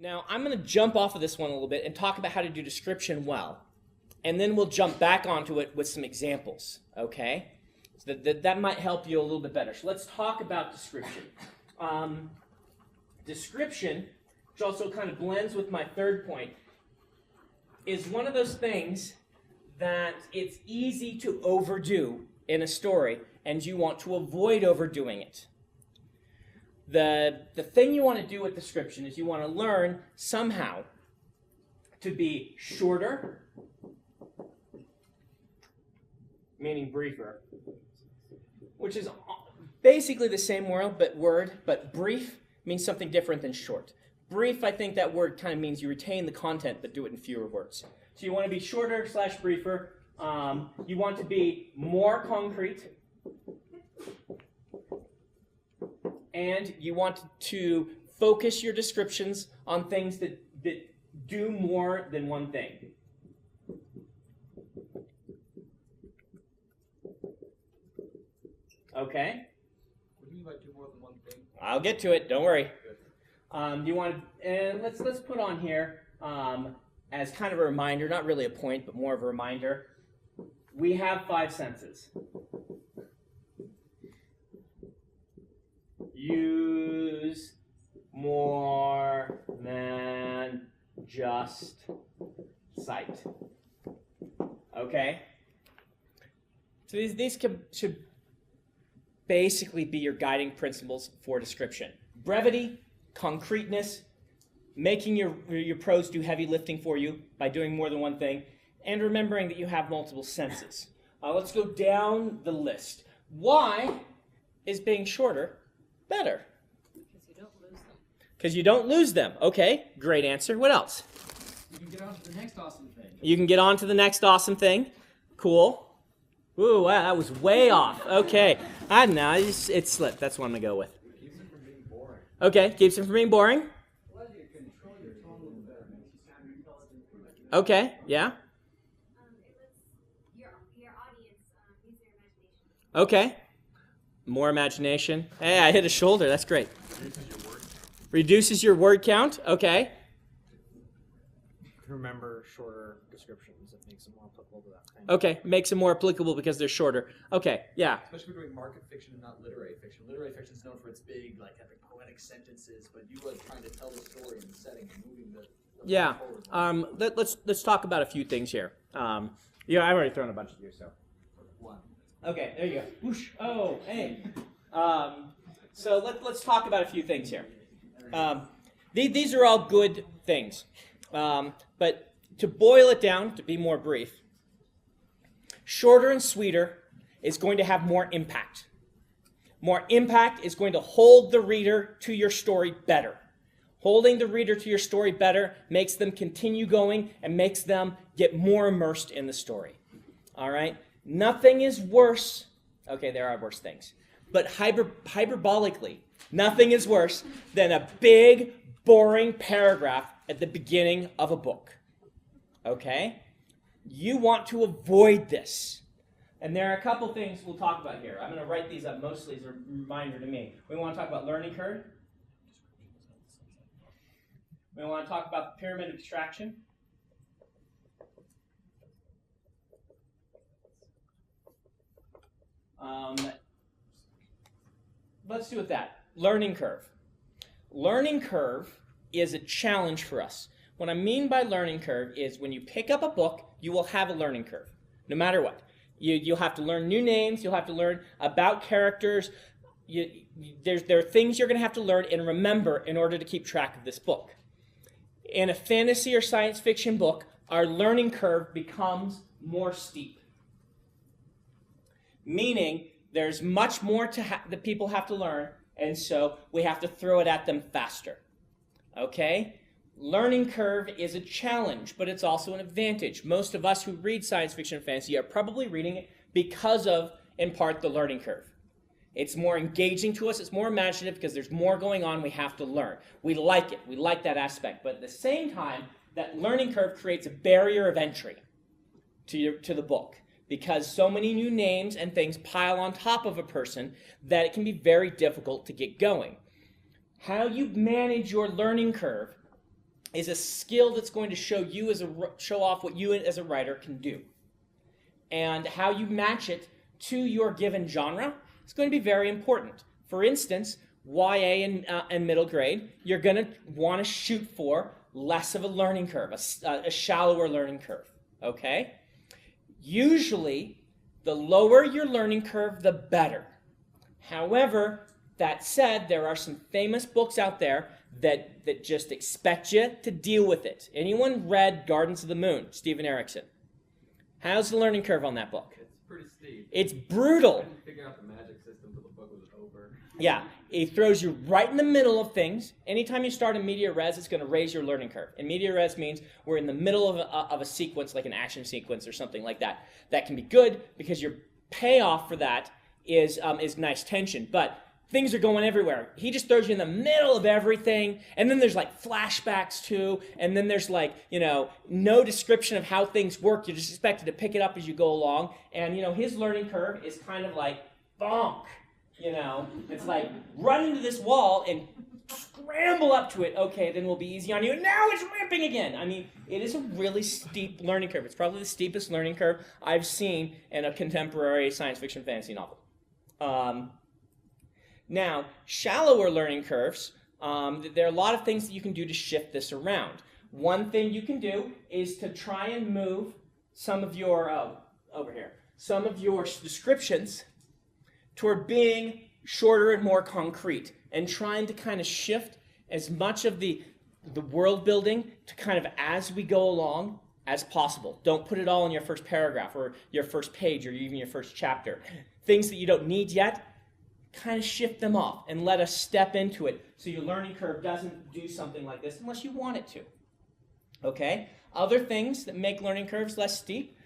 Now, I'm going to jump off of this one a little bit and talk about how to do description well. And then we'll jump back onto it with some examples, okay? So that might help you a little bit better. So let's talk about description. Description, which also kind of blends with my third point, is one of those things that it's easy to overdo in a story, and you want to avoid overdoing it. The thing you want to do with description is you want to learn somehow to be shorter, meaning briefer, which is basically the same word, but brief means something different than short. Brief, I think that word kind of means you retain the content, but do it in fewer words. So you want to be shorter / briefer. You want to be more concrete. And you want to focus your descriptions on things that do more than one thing. Okay? What do you mean by do more than one thing? I'll get to it. Don't worry. You want to, and let's put on here as kind of a reminder, not really a point, but more of a reminder. We have 5 senses. Use more than just sight. Okay? So these should basically be your guiding principles for description. Brevity, concreteness, making your prose do heavy lifting for you by doing more than one thing, and remembering that you have multiple senses. Let's go down the list. Why is being shorter better? Because you don't lose them. Because you don't lose them. Okay, great answer. What else? You can get on to the next awesome thing. You can get on to the next awesome thing. Cool. Ooh, wow, that was way off. Okay. I don't know. It slipped. That's what I'm going to go with. Keeps it from being boring. Okay, keeps it from being boring. Let you control your tone a little better. Makes you sound intelligent. Okay, yeah. It was your audience use their imagination. Okay. More imagination. Hey, I hit a shoulder. That's great. Reduces your word count. Okay. Remember shorter descriptions. It makes them more applicable to that thing. Okay, makes them more applicable because they're shorter. Okay, yeah. Especially if we're doing market fiction and not literary fiction. Literary fiction is known for its big, like, epic poetic sentences, but you are trying to tell the story and the setting and moving the Yeah. forward. Let's talk about a few things here. Yeah, I've already thrown a bunch of you, so. One. Okay, there you go. Whoosh. Oh, hey. So let's talk about a few things here. These are all good things. But to boil it down, to be more brief, shorter and sweeter is going to have more impact. More impact is going to hold the reader to your story better. Holding the reader to your story better makes them continue going and makes them get more immersed in the story. All right? Nothing is worse. Okay, there are worse things. But hyperbolically, nothing is worse than a big, boring paragraph at the beginning of a book. Okay? You want to avoid this. And there are a couple things we'll talk about here. I'm going to write these up mostly as a reminder to me. We want to talk about learning curve. We want to talk about the pyramid of distraction. Let's do with that. Learning curve. Learning curve is a challenge for us. What I mean by learning curve is when you pick up a book, you will have a learning curve, no matter what. You'll have to learn new names. You'll have to learn about characters. There are things you're going to have to learn and remember in order to keep track of this book. In a fantasy or science fiction book, our learning curve becomes more steep. Meaning, there's much more that people have to learn, and so we have to throw it at them faster. Okay? Learning curve is a challenge, but it's also an advantage. Most of us who read science fiction and fantasy are probably reading it because of, in part, the learning curve. It's more engaging to us. It's more imaginative because there's more going on we have to learn. We like it. We like that aspect. But at the same time, that learning curve creates a barrier of entry to the book because so many new names and things pile on top of a person that it can be very difficult to get going. How you manage your learning curve is a skill that's going to show off what you as a writer can do. And how you match it to your given genre is going to be very important. For instance, YA and middle grade, you're going to want to shoot for less of a learning curve, a shallower learning curve, okay? Usually, the lower your learning curve, the better. However, that said, there are some famous books out there that just expect you to deal with it. Anyone read Gardens of the Moon, Stephen Erickson? How's the learning curve on that book? It's pretty steep. It's brutal. I didn't figure out the magic system until the book was over. Yeah, it throws you right in the middle of things. Anytime you start in media res, it's going to raise your learning curve. And media res means we're in the middle of a sequence, like an action sequence or something like that. That can be good because your payoff for that is nice tension. But things are going everywhere. He just throws you in the middle of everything, and then there's like flashbacks too, and then there's like, no description of how things work. You're just expected to pick it up as you go along. And, his learning curve is kind of like bonk. It's like run into this wall and scramble up to it. Okay, then we'll be easy on you. And now it's ramping again. I mean, it is a really steep learning curve. It's probably the steepest learning curve I've seen in a contemporary science fiction fantasy novel. Now, shallower learning curves, there are a lot of things that you can do to shift this around. One thing you can do is to try and move some of your, some of your descriptions toward being shorter and more concrete, and trying to kind of shift as much of the world building to kind of as we go along as possible. Don't put it all in your first paragraph or your first page or even your first chapter. Things that you don't need yet, kind of shift them off and let us step into it so your learning curve doesn't do something like this unless you want it to. Okay? Other things that make learning curves less steep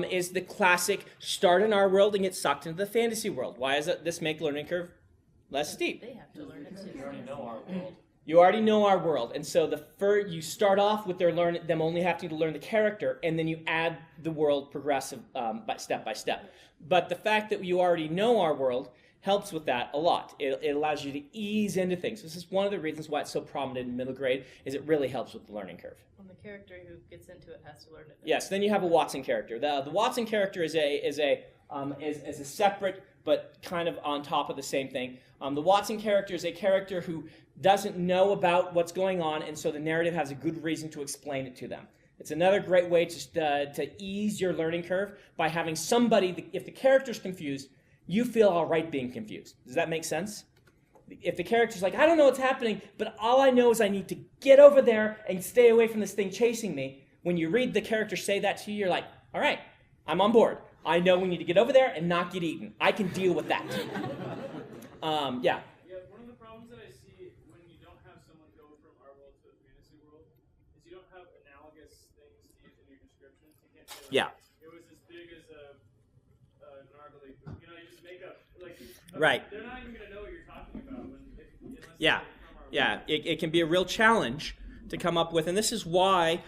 is the classic start in our world and get sucked into the fantasy world. Why does this make learning curve less steep? They have to learn it too. You already know our world. You already know our world, and so you start off with them only having to learn the character, and then you add the world progressive by step. But the fact that you already know our world helps with that a lot. It allows you to ease into things. This is one of the reasons why it's so prominent in middle grade, is it really helps with the learning curve. And the character who gets into it has to learn it. Yes, then you have a Watson character. The Watson character is a separate but kind of on top of the same thing. The Watson character is a character who doesn't know about what's going on, and so the narrative has a good reason to explain it to them. It's another great way to ease your learning curve by having somebody, if the character's confused, you feel all right being confused. Does that make sense? If the character's like, I don't know what's happening, but all I know is I need to get over there and stay away from this thing chasing me. When you read the character say that to you, you're like, all right, I'm on board. I know we need to get over there and not get eaten. I can deal with that. Yeah. Yeah, one of the problems that I see when you don't have someone go from our world to the fantasy world is you don't have analogous things to use in your descriptions. You can't say, like, Yeah. it was as big as a gnarly, you just make up, Right. They're not even going to know what you're talking about unless Yeah. they're from our Yeah, world. it can be a real challenge to come up with, and this is why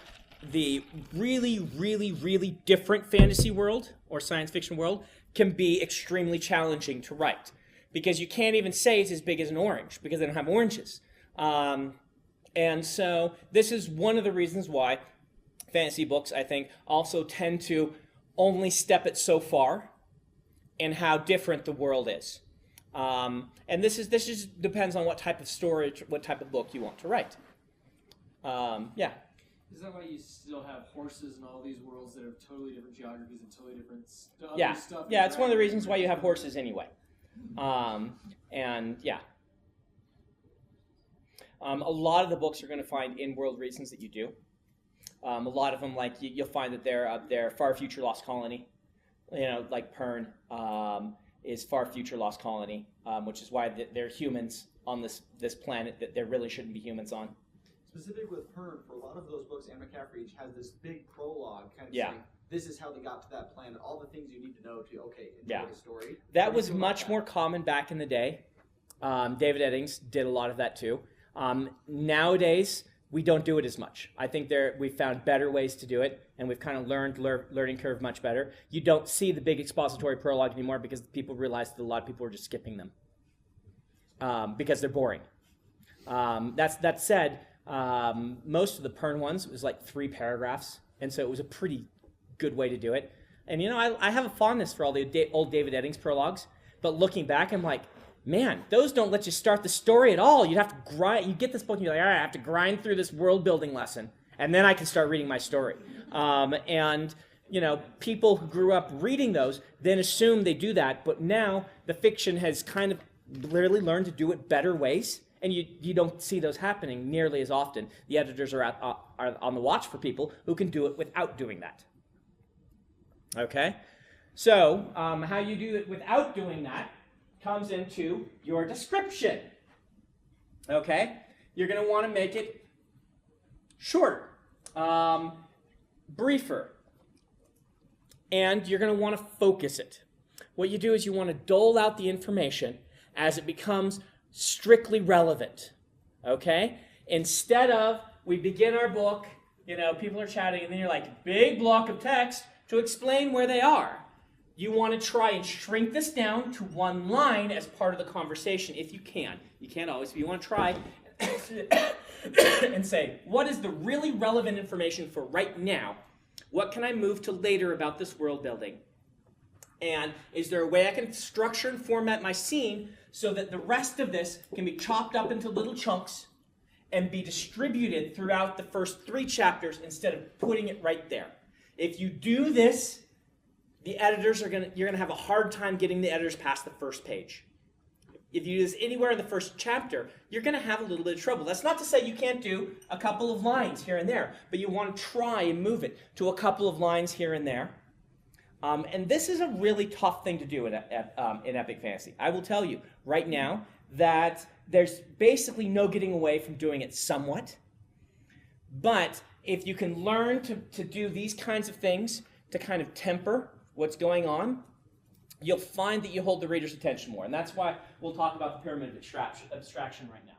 the really, really, really different fantasy world or science fiction world can be extremely challenging to write, because you can't even say it's as big as an orange because they don't have oranges. And so this is one of the reasons why fantasy books, I think, also tend to only step it so far in how different the world is. And this just depends on what type of story, what type of book you want to write. Yeah. Is that why you still have horses in all these worlds that have totally different geographies and totally different stuff? Yeah, it's one of the reasons why you have horses anyway. And yeah. A lot of the books you're going to find in-world reasons that you do. A lot of them, like you'll find that they're far future lost colony. Like Pern is far future lost colony, which is why they're humans on this planet that there really shouldn't be humans on. Specifically with Pern, for a lot of those books, Anne McCaffrey each has this big prologue kind of Yeah. saying, this is how they got to that planet, all the things you need to know to, enjoy the story. That What do you was feel about much that? more common back in the day. David Eddings did a lot of that too. Nowadays, we don't do it as much. I think we've found better ways to do it, and we've kind of learned learning curve much better. You don't see the big expository prologue anymore because people realize that a lot of people are just skipping them because they're boring. That said, Most of the Pern ones was like 3 paragraphs, and so it was a pretty good way to do it. And I have a fondness for all the old David Eddings prologues, but looking back, I'm like, man, those don't let you start the story at all. You'd have to grind. You get this book, and you're like, all right, I have to grind through this world building lesson, and then I can start reading my story. And people who grew up reading those then assume they do that, but now the fiction has kind of literally learned to do it better ways, and you don't see those happening nearly as often. The editors are on the watch for people who can do it without doing that. Okay? So, how you do it without doing that comes into your description. Okay? You're going to want to make it shorter, briefer, and you're going to want to focus it. What you do is you want to dole out the information as it becomes strictly relevant. Okay? Instead of, we begin our book, people are chatting, and then you're like, big block of text to explain where they are. You want to try and shrink this down to 1 line as part of the conversation, if you can. You can't always, but you want to try and say, what is the really relevant information for right now? What can I move to later about this world building? And is there a way I can structure and format my scene so that the rest of this can be chopped up into little chunks and be distributed throughout the first 3 chapters instead of putting it right there? If you do this, the editors you're gonna have a hard time getting the editors past the first page. If you do this anywhere in the first chapter, you're gonna have a little bit of trouble. That's not to say you can't do a couple of lines here and there, but you want to try and move it to a couple of lines here and there. And this is a really tough thing to do in epic fantasy. I will tell you right now that there's basically no getting away from doing it somewhat. But if you can learn to do these kinds of things to kind of temper what's going on, you'll find that you hold the reader's attention more. And that's why we'll talk about the pyramid of abstraction right now.